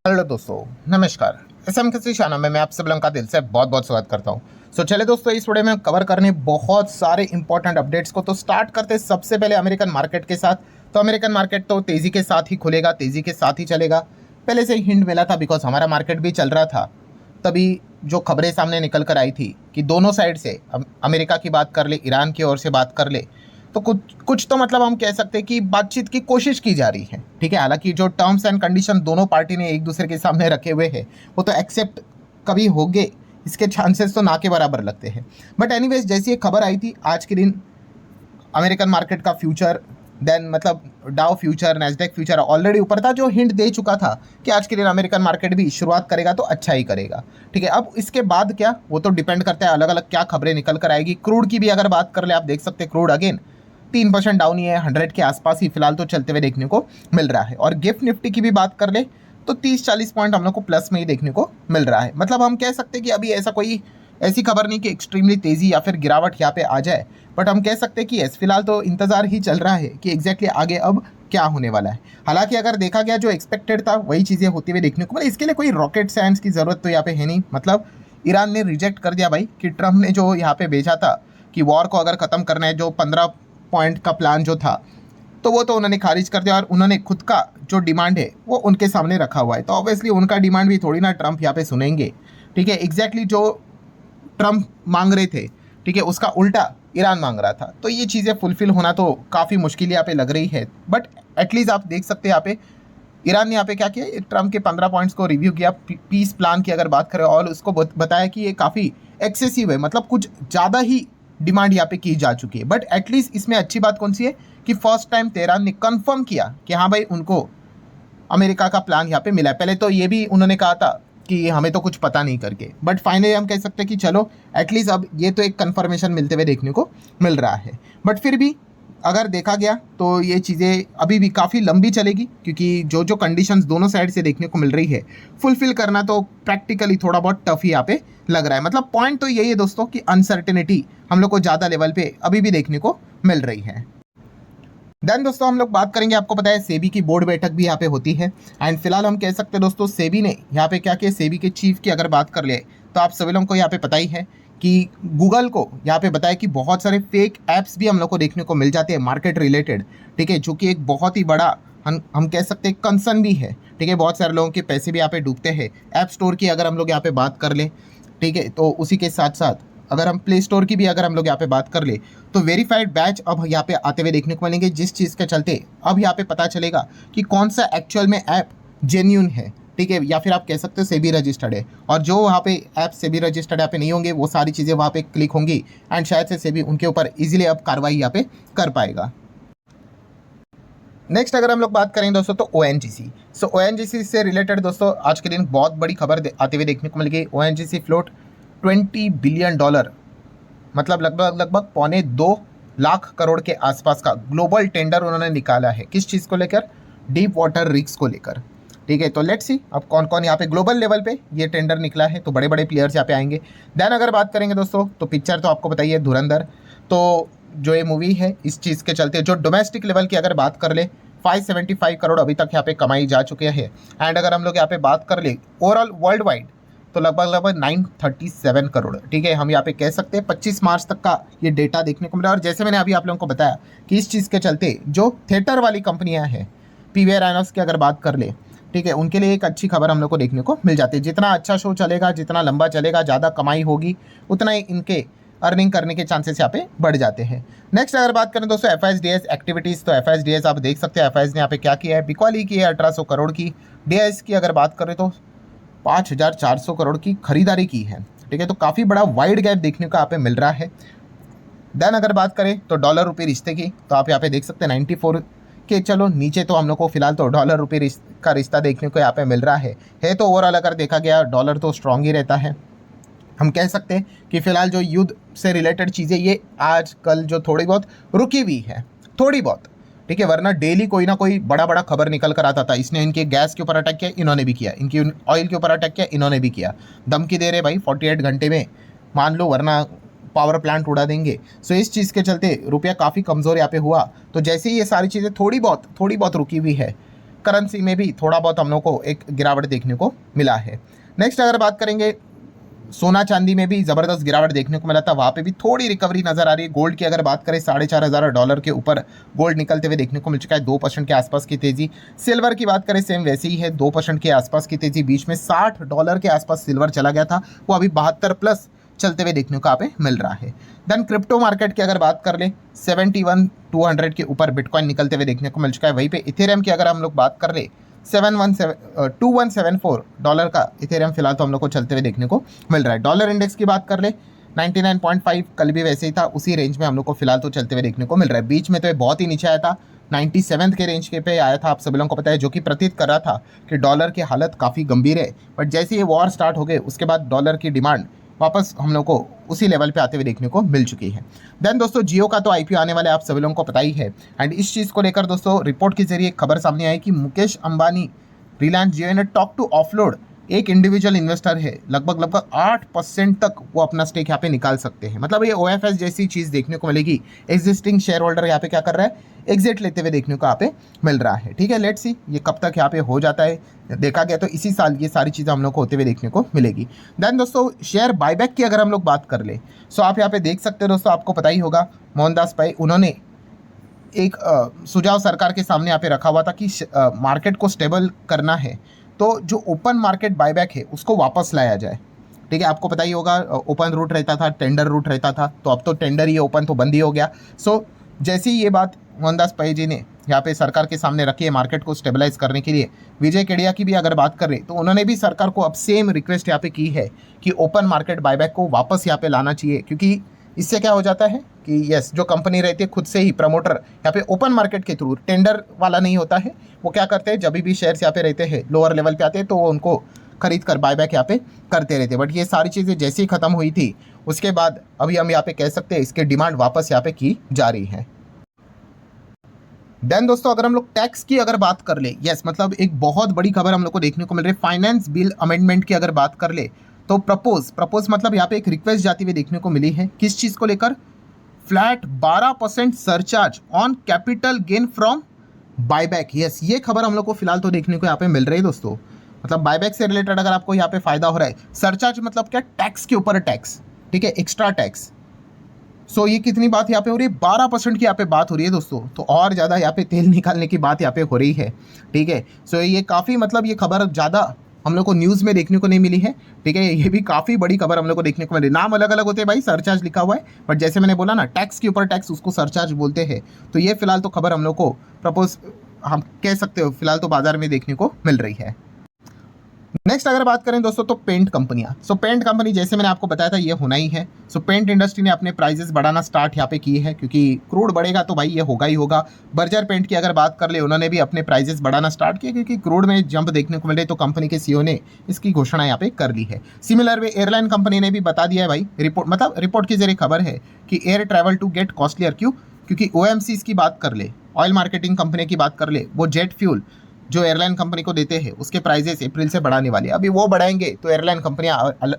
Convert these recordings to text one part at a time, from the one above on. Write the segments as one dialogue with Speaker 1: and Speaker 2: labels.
Speaker 1: Hello दोस्तों, नमस्कार। SM किसी शाना में मैं आप सब लोगों का दिल से बहुत बहुत स्वागत करता हूं। चले दोस्तों, इस वीडियो में कवर करने बहुत सारे इंपॉर्टेंट अपडेट्स को। तो स्टार्ट करते हैं सबसे पहले अमेरिकन मार्केट के साथ। तो अमेरिकन मार्केट तो तेज़ी के साथ ही खुलेगा, तेज़ी के साथ ही चलेगा। पहले से हिंट मिला था, बिकॉज हमारा मार्केट भी चल रहा था। तभी जो खबरें सामने निकल कर आई थी कि दोनों साइड से, अमेरिका की बात कर ले, ईरान की ओर से बात कर ले, तो कुछ कुछ तो मतलब हम कह सकते हैं कि बातचीत की कोशिश की जा रही है। ठीक है, हालांकि जो टर्म्स एंड कंडीशन दोनों पार्टी ने एक दूसरे के सामने रखे हुए हैं वो तो एक्सेप्ट कभी होंगे, इसके चांसेस तो ना के बराबर लगते हैं। बट एनीवेज, जैसी एक खबर आई थी आज के दिन अमेरिकन मार्केट का फ्यूचर, देन मतलब डाउ फ्यूचर, नैस्डैक फ्यूचर ऑलरेडी ऊपर था, जो हिंट दे चुका था कि आज के दिन अमेरिकन मार्केट भी शुरुआत करेगा तो अच्छा ही करेगा। ठीक है, अब इसके बाद क्या, वो तो डिपेंड करता है अलग अलग क्या खबरें निकल कर आएगी। क्रूड की भी अगर बात कर ले, आप देख सकते हैं क्रूड अगेन 3% डाउन ही है, 100 के आसपास ही फिलहाल तो चलते हुए देखने को मिल रहा है। और गिफ्ट निफ्टी की भी बात कर ले तो 30-40 पॉइंट हम लोग को प्लस में ही देखने को मिल रहा है। मतलब हम कह सकते हैं कि अभी ऐसा कोई ऐसी खबर नहीं कि एक्सट्रीमली तेज़ी या फिर गिरावट यहाँ पे आ जाए, बट हम कह सकते हैं कि यस, फिलहाल तो इंतज़ार ही चल रहा है कि एग्जैक्टली आगे अब क्या होने वाला है। हालांकि अगर देखा गया जो एक्सपेक्टेड था वही चीज़ें होती हुई देखने को मिली। इसके लिए कोई रॉकेट साइंस की ज़रूरत तो यहाँ पे है नहीं। मतलब ईरान ने रिजेक्ट कर दिया भाई कि ट्रम्प ने जो यहाँ पे भेजा था कि वॉर को अगर ख़त्म करना है, जो 15 पॉइंट का प्लान जो था, तो वो तो उन्होंने खारिज कर दिया और उन्होंने खुद का जो डिमांड है वो उनके सामने रखा हुआ है। तो ऑब्वियसली उनका डिमांड भी थोड़ी ना ट्रम्प यहाँ पे सुनेंगे। ठीक है, एग्जैक्टली जो ट्रम्प मांग रहे थे, ठीक है, उसका उल्टा ईरान मांग रहा था। तो ये चीज़ें फुलफिल होना तो काफ़ी मुश्किल यहाँ पे लग रही है। बट एटलीस्ट आप देख सकते हैं यहाँ पे ईरान ने यहाँ पे क्या किया, ट्रम्प के 15 पॉइंट्स को रिव्यू किया, पीस प्लान की अगर बात करें, और उसको बताया कि ये काफ़ी एक्सेसिव है, मतलब कुछ ज़्यादा ही डिमांड यहाँ पे की जा चुकी है। बट एटलीस्ट इसमें अच्छी बात कौन सी है कि फर्स्ट टाइम तेहरान ने कंफर्म किया कि हाँ भाई, उनको अमेरिका का प्लान यहाँ पे मिला है। पहले तो ये भी उन्होंने कहा था कि हमें तो कुछ पता नहीं करके, बट फाइनली हम कह सकते हैं कि चलो एटलीस्ट अब ये तो एक कंफर्मेशन मिलते हुए देखने को मिल रहा है। बट फिर भी अगर देखा गया तो ये चीज़ें अभी भी काफ़ी लंबी चलेगी, क्योंकि जो जो कंडीशंस दोनों साइड से देखने को मिल रही है, फुलफिल करना तो प्रैक्टिकली थोड़ा बहुत टफ ही यहाँ पे लग रहा है। मतलब पॉइंट तो यही है दोस्तों कि अनसर्टेनिटी हम लोग को ज़्यादा लेवल पे अभी भी देखने को मिल रही है। देन दोस्तों हम लोग बात करेंगे, आपको पता है सेबी की बोर्ड बैठक भी यहाँ पे होती है। एंड फिलहाल हम कह सकते हैं दोस्तों, सेबी ने यहाँ पे क्या किया, सेबी के चीफ की अगर बात कर ले तो आप सभी लोगों को यहाँ पे पता ही है कि गूगल को यहाँ पे बताया कि बहुत सारे फेक ऐप्स भी हम लोग को देखने को मिल जाते हैं मार्केट रिलेटेड। ठीक है, जो कि एक बहुत ही बड़ा हम कह सकते हैं कंसर्न भी है। ठीक है, बहुत सारे लोगों के पैसे भी यहाँ पे डूबते हैं। ऐप स्टोर की अगर हम लोग यहाँ पे बात कर ले, ठीक है, तो उसी के साथ साथ अगर हम प्ले स्टोर की भी अगर हम लोग यहाँ पे बात कर ले तो वेरीफाइड बैच अब यहाँ पे आते हुए देखने को मिलेंगे, जिस चीज़ के चलते अब यहाँ पे पता चलेगा कि कौन सा एक्चुअल में ऐप जेन्यून है। ठीक है, या फिर आप कह सकते हो सेबी रजिस्टर्ड है। और जो वहाँ पे ऐप सेबी रजिस्टर्ड यहाँ पे नहीं होंगे, वो सारी चीज़ें वहाँ पे क्लिक होंगी एंड शायद से सेबी उनके ऊपर ईजिली अब कार्रवाई यहाँ पे कर पाएगा। नेक्स्ट अगर हम लोग बात करें दोस्तों तो ONGC। सो ONGC से रिलेटेड दोस्तों आज के दिन बहुत बड़ी खबर आते हुए देखने को मिल गई। ONGC फ्लोट $20 बिलियन, मतलब लगभग 1.25 करोड़ के आसपास का ग्लोबल टेंडर उन्होंने निकाला है। किस चीज़ को लेकर, डीप वाटर रिग्स को लेकर। ठीक है, तो लेट्स सी अब कौन कौन यहाँ पे ग्लोबल लेवल पे ये टेंडर निकला है, तो बड़े बड़े प्लेयर्स यहाँ पे आएंगे। देन अगर बात करेंगे दोस्तों तो पिक्चर तो आपको बताइए धुरंधर, तो जो ये मूवी है इस चीज़ के चलते जो डोमेस्टिक लेवल की अगर बात कर ले 575 करोड़ अभी तक यहाँ पे कमाई जा चुके हैं। एंड अगर हम लोग यहाँ पे बात कर ले ओवरऑल वर्ल्ड वाइड तो लगभग 937 करोड़। ठीक है, हम यहाँ पे कह सकते हैं 25 मार्च तक का ये डेटा देखने को मिला। और जैसे मैंने अभी आप लोगों को बताया कि इस चीज़ के चलते जो थिएटर वाली कंपनियां हैं, PVR INOX की अगर बात कर ले, ठीक है, उनके लिए एक अच्छी खबर हम लोग को देखने को मिल जाती है। जितना अच्छा शो चलेगा, जितना लंबा चलेगा, ज़्यादा कमाई होगी, उतना ही इनके अर्निंग करने के चांसेस यहाँ पे बढ़ जाते हैं। नेक्स्ट अगर बात करें दोस्तों FSDS एक्टिविटीज़, तो FSDS आप देख सकते हैं FS ने यहाँ पे क्या किया है, बिकॉली की है 1800 करोड़ की। DIS की अगर बात करें तो 5400 करोड़ की खरीदारी की है। ठीक है, तो काफ़ी बड़ा वाइड गैप देखने को यहाँ पे मिल रहा है। देन अगर बात करें तो डॉलर रुपये रिश्ते की, तो आप यहाँ पे देख सकते हैं 94 के, चलो नीचे तो हम लोग को फिलहाल तो डॉलर रुपये का रिश्ता देखने को यहाँ पे मिल रहा है। तो ओवरऑल अगर देखा गया डॉलर तो स्ट्रॉन्ग ही रहता है। हम कह सकते हैं कि फिलहाल जो युद्ध से रिलेटेड चीज़ें ये आज कल जो थोड़ी बहुत रुकी हुई है, थोड़ी बहुत। ठीक है, वरना डेली कोई ना कोई बड़ा बड़ा खबर निकल कर आता था। इसने इनके गैस के ऊपर अटैक किया, इन्होंने भी किया, इनकी ऑयल के ऊपर अटैक किया, इन्होंने भी किया। धमकी दे रहे भाई 48 घंटे में मान लो, वरना पावर प्लांट उड़ा देंगे। सो इस चीज़ के चलते रुपया काफ़ी कमज़ोर यहाँ पे हुआ। तो जैसे ही ये सारी चीज़ें थोड़ी बहुत रुकी हुई है, करेंसी में भी थोड़ा बहुत हम लोग को एक गिरावट देखने को मिला है। नेक्स्ट अगर बात करेंगे, सोना चांदी में भी ज़बरदस्त गिरावट देखने को मिला था, वहाँ पे भी थोड़ी रिकवरी नज़र आ रही है। गोल्ड की अगर बात करें, $4,500 के ऊपर गोल्ड निकलते हुए देखने को मिल चुका है, 2% के आसपास की तेज़ी। सिल्वर की बात करें, सेम वैसे ही है, 2% के आसपास की तेज़ी। बीच में $60 के आसपास सिल्वर चला गया था, वो अभी 72 प्लस चलते हुए देखने को यहाँ पे मिल रहा है। देन क्रिप्टो मार्केट की अगर बात कर ले, 71,200 के ऊपर बिटकॉइन निकलते हुए देखने को मिल चुका है। वहीं पे इथेरियम की अगर हम लोग बात कर ले, $2174 का इथेरियम फिलहाल तो हम लोग को चलते हुए देखने को मिल रहा है। डॉलर इंडेक्स की बात कर ले, 99.5 कल भी वैसे ही था, उसी रेंज में हम लोग को फिलहाल तो चलते हुए देखने को मिल रहा है। बीच में तो ये बहुत ही नीचे आया था, 97 के रेंज के पे आया था, आप सभी लोगों को पता है, जो कि प्रतीत कर रहा था कि डॉलर की हालत काफ़ी गंभीर है। बट जैसे ये वॉर स्टार्ट हो गए, उसके बाद डॉलर की डिमांड वापस हम लोग को उसी लेवल पे आते हुए देखने को मिल चुकी है। देन दोस्तों, जियो का तो आईपीओ आने वाले आप सभी लोगों को पता ही है। एंड इस चीज़ को लेकर दोस्तों रिपोर्ट के जरिए खबर सामने आई कि मुकेश अंबानी रिलायंस जियो ने टॉक टू ऑफलोड एक इंडिविजुअल इन्वेस्टर है, लगभग 8% तक वो अपना स्टेक यहाँ पे निकाल सकते हैं। मतलब ये ओएफएस जैसी चीज़ देखने को मिलेगी। एग्जिस्टिंग शेयर होल्डर यहाँ पे क्या कर रहा है, एग्जिट लेते हुए देखने को यहाँ पे मिल रहा है। ठीक है, लेट्स सी ये कब तक यहाँ पे हो जाता है। देखा गया तो इसी साल ये सारी चीज़ें हम लोग को होते हुए देखने को मिलेगी। देन दोस्तों, शेयर बायबैक की अगर हम लोग बात कर ले, सो आप यहाँ पे देख सकते हो दोस्तों, आपको पता ही होगा मोहनदास भाई उन्होंने एक सुझाव सरकार के सामने यहाँ पे रखा हुआ था कि मार्केट को स्टेबल करना है तो जो ओपन मार्केट बायबैक है उसको वापस लाया जाए। ठीक है, आपको पता ही होगा ओपन रूट रहता था, टेंडर रूट रहता था, तो अब तो टेंडर ही ओपन तो बंद ही हो गया। सो जैसे ही ये बात मोहनदास पै जी ने यहाँ पे सरकार के सामने रखी है मार्केट को स्टेबलाइज करने के लिए, विजय केडिया की भी अगर बात करें तो उन्होंने भी सरकार को अब सेम रिक्वेस्ट यहाँ पे की है कि ओपन मार्केट बायबैक को वापस यहाँ पे लाना चाहिए। क्योंकि इससे क्या हो जाता है कि यस, जो कंपनी रहती है खुद से ही प्रमोटर यहाँ पे ओपन मार्केट के थ्रू, टेंडर वाला नहीं होता है, वो क्या करते हैं जब भी शेयर्स यहाँ पे रहते हैं लोअर लेवल पे आते हैं तो वो उनको खरीद कर बायबैक यहाँ पे करते रहते हैं। बट ये सारी चीज़ें जैसे ही खत्म हुई थी उसके बाद अभी हम यहाँ पे कह सकते हैं इसकी डिमांड वापस यहाँ पे की जा रही है। देन दोस्तों, अगर हम लोग टैक्स की अगर बात कर ले, यस मतलब एक बहुत बड़ी खबर हम लोग को देखने को मिल रही है। फाइनेंस बिल अमेंडमेंट की अगर बात कर ले तो प्रपोज मतलब यहाँ पे एक रिक्वेस्ट जाती हुई देखने को मिली है। किस चीज़ को लेकर, flat 12% surcharge on capital gain from buyback. Yes, ये खबर हम लोग को फिलहाल तो देखने को यहाँ पे मिल रही है दोस्तों। मतलब बायबैक से रिलेटेड अगर आपको यहाँ पे फायदा हो रहा है, सरचार्ज मतलब क्या, टैक्स के ऊपर टैक्स, ठीक है, एक्स्ट्रा टैक्स। सो ये कितनी बात यहाँ पे हो रही है, 12% की यहाँ पे बात हो रही है दोस्तों। तो और ज़्यादा यहाँ पे तेल निकालने की बात यहाँ पे हो रही है। ठीक है, सो ये काफ़ी मतलब ये खबर ज़्यादा हम लोग को न्यूज़ में देखने को नहीं मिली है। ठीक है, ये भी काफ़ी बड़ी खबर हम लोग को देखने को मिली। नाम अलग अलग होते हैं भाई, सरचार्ज लिखा हुआ है, बट जैसे मैंने बोला ना, टैक्स के ऊपर टैक्स, उसको सरचार्ज बोलते हैं। तो ये फिलहाल तो खबर हम लोग को प्रपोज हम कह सकते हो फिलहाल तो बाजार में देखने को मिल रही है। नेक्स्ट अगर बात करें दोस्तों तो पेंट कंपनियां। सो पेंट कंपनी जैसे मैंने आपको बताया था ये होना ही है। सो पेंट इंडस्ट्री ने अपने प्राइजेस बढ़ाना स्टार्ट यहाँ पे किए हैं, क्योंकि क्रूड बढ़ेगा तो भाई ये होगा ही होगा। बर्जर पेंट की अगर बात कर ले, उन्होंने भी अपने प्राइजेस बढ़ाना स्टार्ट किए, क्योंकि क्रूड में जंप देखने को मिले, तो कंपनी के सीईओ ने इसकी घोषणा यहाँ पे कर ली है। सिमिलर वे एयरलाइन कंपनी ने भी बता दिया है भाई, रिपोर्ट के जरिए खबर है कि air travel to get costlier. क्यों? क्योंकि OMCs की बात कर ले, ऑयल मार्केटिंग कंपनी की बात कर ले, वो जेट फ्यूल जो एयरलाइन कंपनी को देते हैं उसके प्राइजेस अप्रैल से बढ़ाने वाली है। अभी वो बढ़ाएंगे तो एयरलाइन कंपनियां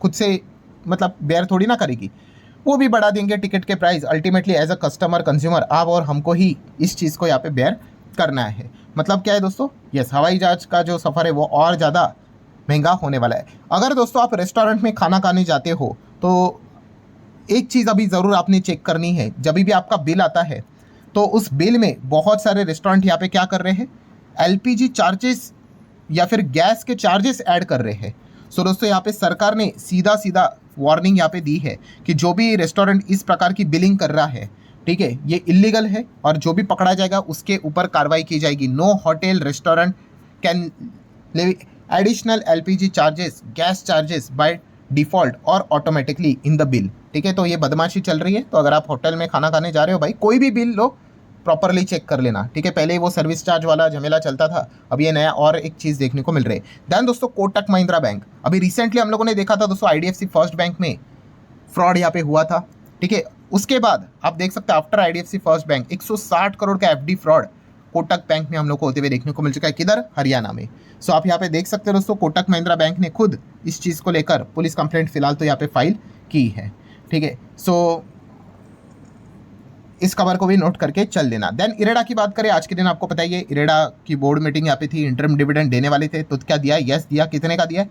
Speaker 1: खुद से मतलब बेयर थोड़ी ना करेगी, वो भी बढ़ा देंगे टिकट के price. Ultimately as a customer consumer आप और हमको ही इस चीज़ को यहाँ पे बेयर करना है। मतलब क्या है दोस्तों, यस, हवाई जहाज का जो सफ़र है वो और ज़्यादा महंगा होने वाला है। अगर दोस्तों आप रेस्टोरेंट में खाना खाने जाते हो तो एक चीज़ अभी ज़रूर आपने चेक करनी है, जब भी आपका बिल आता है तो उस बिल में बहुत सारे रेस्टोरेंट यहाँ पे क्या कर रहे हैं, LPG चार्जेस या फिर गैस के चार्जेस ऐड कर रहे हैं। सो दोस्तों यहाँ पे सरकार ने सीधा वार्निंग यहाँ पे दी है कि जो भी रेस्टोरेंट इस प्रकार की बिलिंग कर रहा है, ठीक है, ये इलीगल है और जो भी पकड़ा जाएगा उसके ऊपर कार्रवाई की जाएगी। No hotel restaurant can levy additional LPG charges, gas charges by default और ऑटोमेटिकली इन द बिल। ठीक है, तो ये बदमाशी चल रही है। तो अगर आप होटल में खाना खाने जा रहे हो भाई, कोई भी बिल लो, प्रॉपरली चेक कर लेना। ठीक है, पहले वो सर्विस चार्ज वाला झमेला चलता था, अब ये नया और एक चीज़ देखने को मिल रही है। दैन दोस्तों, कोटक महिंद्रा बैंक, अभी रिसेंटली हम लोगों ने देखा था दोस्तों IDFC फर्स्ट बैंक में फ्रॉड यहाँ पे हुआ था। ठीक है, उसके बाद आप देख सकते हैं after IDFC first bank 160 crore का FD फ्रॉड कोटक बैंक में हम लोग को होते हुए देखने को मिल चुका है। किधर? हरियाणा में। सो आप यहाँ पे देख सकते हैं दोस्तों, कोटक महिंद्रा बैंक ने खुद इस चीज़ को लेकर पुलिस कंप्लेंट फिलहाल तो यहाँ पे फाइल की है। ठीक है, सो इस खबर को भी नोट करके चल लेना। देन इरेडा की बात करें, आज के दिन आपको पता ही है इरेडा की बोर्ड मीटिंग यहाँ पे थी, इंटरिम डिविडेंड देने वाले थे, तो क्या दिया? यस दिया। कितने का दिया?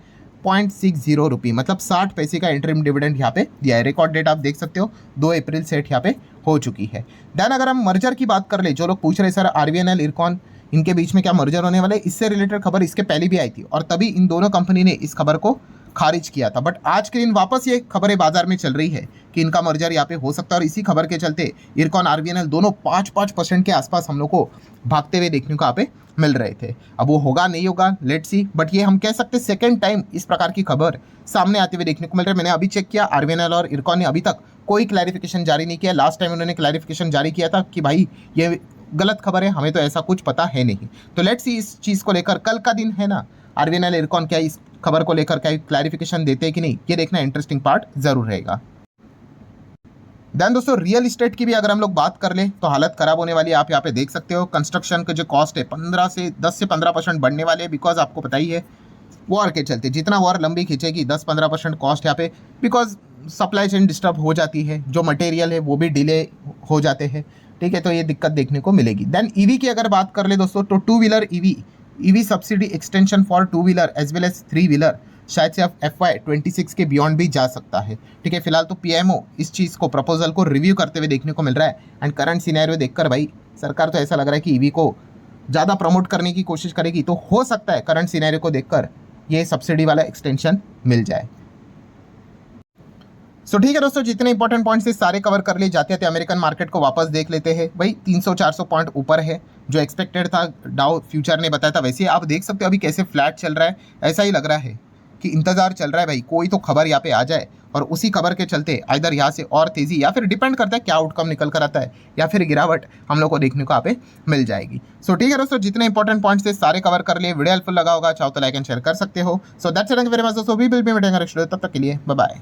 Speaker 1: 0.60 रुपये, मतलब 60 पैसे का इंटरिम डिविडेंड यहाँ पे दिया है। रिकॉर्ड डेट आप देख सकते हो 2 अप्रैल सेट यहाँ पे हो चुकी है। देन अगर हम मर्जर की बात कर ले, जो लोग पूछ रहे सर आरवीएनएल इरकॉन इनके बीच में क्या मर्जर होने वाले, इससे रिलेटेड खबर इसके पहले भी आई थी और तभी इन दोनों कंपनी ने इस खबर को खारिज किया था। बट आज के दिन वापस ये खबरें बाजार में चल रही है कि इनका मर्जर यहाँ पे हो सकता है और इसी खबर के चलते इरकॉन आरवीएनएल दोनों 5% के आसपास हम लोग को भागते हुए देखने को यहाँ पे मिल रहे थे। अब वो होगा नहीं होगा, लेट्स सी, बट ये हम कह सकते सेकेंड टाइम इस प्रकार की खबर सामने आते हुए देखने को मिल रहा है। मैंने अभी चेक किया, आरवीएनएल और इरकॉन ने अभी तक कोई क्लैरिफिकेशन जारी नहीं किया। लास्ट टाइम उन्होंने क्लैरिफिकेशन जारी किया था कि भाई ये गलत खबर है, हमें तो ऐसा कुछ पता है नहीं। तो लेट्स सी इस चीज़ को लेकर, कल का दिन है ना, आरवीएनएल इरकॉन क्या इस खबर को लेकर क्या क्लैरिफिकेशन देते हैं कि नहीं, ये देखना इंटरेस्टिंग पार्ट जरूर रहेगा। देन दोस्तों रियल इस्टेट की भी अगर हम लोग बात कर ले तो हालत खराब होने वाली है। आप यहाँ पे देख सकते हो कंस्ट्रक्शन का जो कॉस्ट है 10 से 15% बढ़ने वाले हैं, बिकॉज आपको पता ही है वॉर के चलते जितना वॉर लंबी खींचेगी 10-15% कॉस्ट यहाँ पे, बिकॉज सप्लाई चेन डिस्टर्ब हो जाती है, जो मटेरियल है वो भी डिले हो जाते हैं, ठीक है, तो ये दिक्कत देखने को मिलेगी। देन ईवी की अगर बात कर ले दोस्तों, तो 2 wheeler EV subsidy extension for 2 wheeler as well as 3 wheeler शायद से FY26 के बियॉन्ड भी जा सकता है, ठीक है। फिलहाल तो पीएमओ इस चीज़ को प्रपोजल को रिव्यू करते हुए देखने को मिल रहा है। एंड करंट सिनेरियो देखकर भाई सरकार तो ऐसा लग रहा है कि ईवी को ज़्यादा प्रमोट करने की कोशिश करेगी, तो हो सकता है करंट सिनेरियो को देखकर ये सब्सिडी वाला एक्सटेंशन मिल जाए। सो ठीक है दोस्तों, जितने इंपॉर्टेंट पॉइंट्स से सारे कवर कर लिए जाते थे। अमेरिकन मार्केट को वापस देख लेते हैं भाई, 300-400 पॉइंट ऊपर है, जो एक्सपेक्टेड था डाउ फ्यूचर ने बताया था। वैसे आप देख सकते हो अभी कैसे फ्लैट चल रहा है, ऐसा ही लग रहा है कि इंतजार चल रहा है भाई, कोई तो खबर यहाँ पे आ जाए और उसी खबर के चलते इधर यहाँ से और तेजी, या फिर डिपेंड करता है क्या आउटकम निकल कर आता है, या फिर गिरावट हम लोग को देखने को यहाँ पे मिल जाएगी। सो ठीक है दोस्तों, जितने इंपॉर्टेंट पॉइंट्स थे सारे कवर कर लिए। वीडियो हेल्पफुल लगा होगा, चाहो तो लाइक एंड शेयर कर सकते हो। So that's it, very much दोस्तों, वी विल बी मीटिंग, तब तक के लिए बाय बाय।